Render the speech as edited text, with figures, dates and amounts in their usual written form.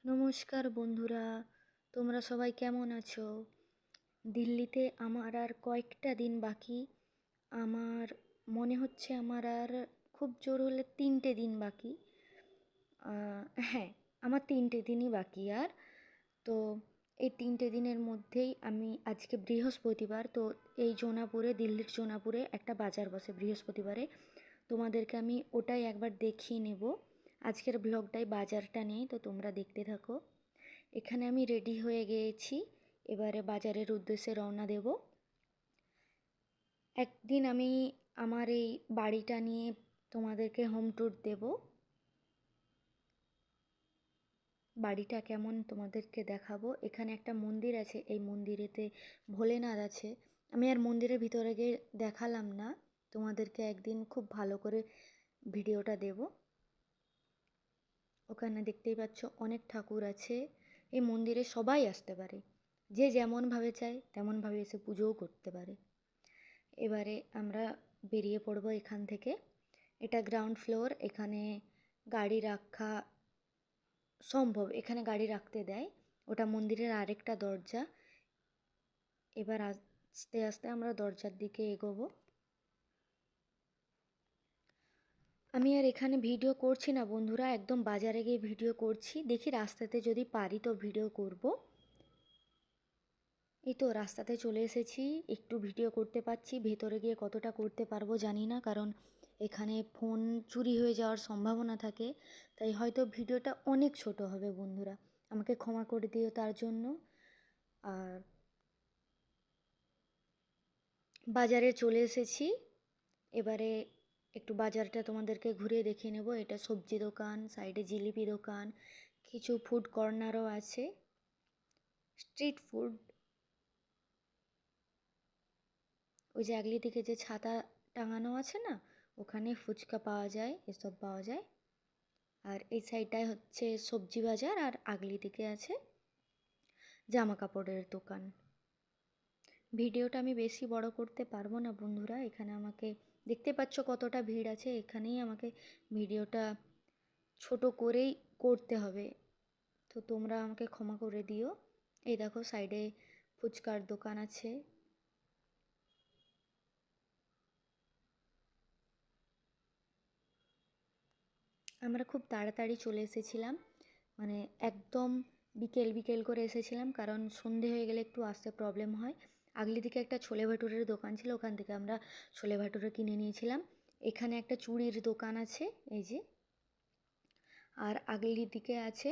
নমস্কার বন্ধুরা, তোমরা সবাই কেমন আছো? দিল্লিতে আমার আর কয়েকটা দিন বাকি। আমার মনে হচ্ছে আমার আর খুব জোর হলে 3টে দিন বাকি। হ্যাঁ, আমার 3টে দিনই বাকি আর। তো এই 3টে দিনের মধ্যেই আমি আজকে বৃহস্পতিবার, তো এই জোনাপুরে, দিল্লির জোনাপুরে একটা বাজার বসে বৃহস্পতিবারে। তোমাদেরকে আমি ওটাই একবার দেখিয়ে নেব। আজকের ব্লগটাই বাজারটা নেই, তো তোমরা দেখতে থাকো। এখানে আমি রেডি হয়ে গিয়েছি, এবারে বাজারের উদ্দেশ্যে রওনা দেব। একদিন আমি আমার এই বাড়িটা নিয়ে তোমাদেরকে হোম ট্যুর দেব। বাড়িটা কেমন তোমাদেরকে দেখাবো। এখানে একটা মন্দির আছে, এই মন্দিরেতে ভোলেনাথ আছে। আমি আর মন্দিরের ভিতরে গিয়ে দেখালাম না, তোমাদেরকে একদিন খুব ভালো করে ভিডিওটা দেব। ওখানে দেখতেই পাচ্ছ অনেক ঠাকুর আছে। এই মন্দিরে সবাই আসতে পারে, যে যেমনভাবে চায় তেমনভাবে এসে পুজোও করতে পারে। এবারে আমরা বেরিয়ে পড়ব এখান থেকে। এটা গ্রাউন্ড ফ্লোর, এখানে গাড়ি রাখা সম্ভব, এখানে গাড়ি রাখতে দেয়। ওটা মন্দিরের আরেকটা দরজা। এবার আস্তে আস্তে আমরা দরজার দিকে এগোবো। আমি আর এখানে ভিডিও করছি না বন্ধুরা, একদম বাজারে গিয়ে ভিডিও করছি। দেখি রাস্তাতে যদি পারি তো ভিডিও করব। এই তো রাস্তাতে চলে এসেছি, একটু ভিডিও করতে পারছি। ভেতরে গিয়ে কতটা করতে পারবো জানি না, কারণ এখানে ফোন চুরি হয়ে যাওয়ার সম্ভাবনা থাকে। তাই হয়তো ভিডিওটা অনেক ছোট হবে বন্ধুরা, আমাকে ক্ষমা করে দিও তার জন্য। আর বাজারে চলে এসেছি, এবারে একটু বাজারটা তোমাদেরকে ঘুরে দেখিয়ে নেব। এটা সবজি দোকান, সাইডে জিলিপি দোকান, কিছু ফুড কর্নারও আছে, স্ট্রিট ফুড। ওই যে আগলি দিকে যে ছাতা টাঙানো আছে না, ওখানে ফুচকা পাওয়া যায়, এসব পাওয়া যায়। আর এই সাইডটায় হচ্ছে সবজি বাজার, আর আগলি দিকে আছে জামা কাপড়ের দোকান। ভিডিওটা আমি বেশি বড় করতে পারবো না বন্ধুরা, এখানে আমাকে দেখতে পাচ্ছ কতটা ভিড় আছে, এখানেই আমাকে ভিডিওটা ছোট করেই করতে হবে। তো তোমরা আমাকে ক্ষমা করে দিও। এই দেখো সাইডে ফুচকার দোকান আছে। আমরা খুব তাড়াতাড়ি চলে এসেছিলাম, মানে একদম বিকেল বিকেল করে এসেছিলাম, কারণ সন্ধে হয়ে গেলে একটু আসতে প্রবলেম হয়। আগলি দিকে একটা ছোলে ভাটুরের দোকান ছিল, ওখান থেকে আমরা ছোলে ভাটুরে কিনে নিয়েছিলাম। এখানে একটা চুড়ির দোকান আছে এই যে। আর আগলির দিকে আছে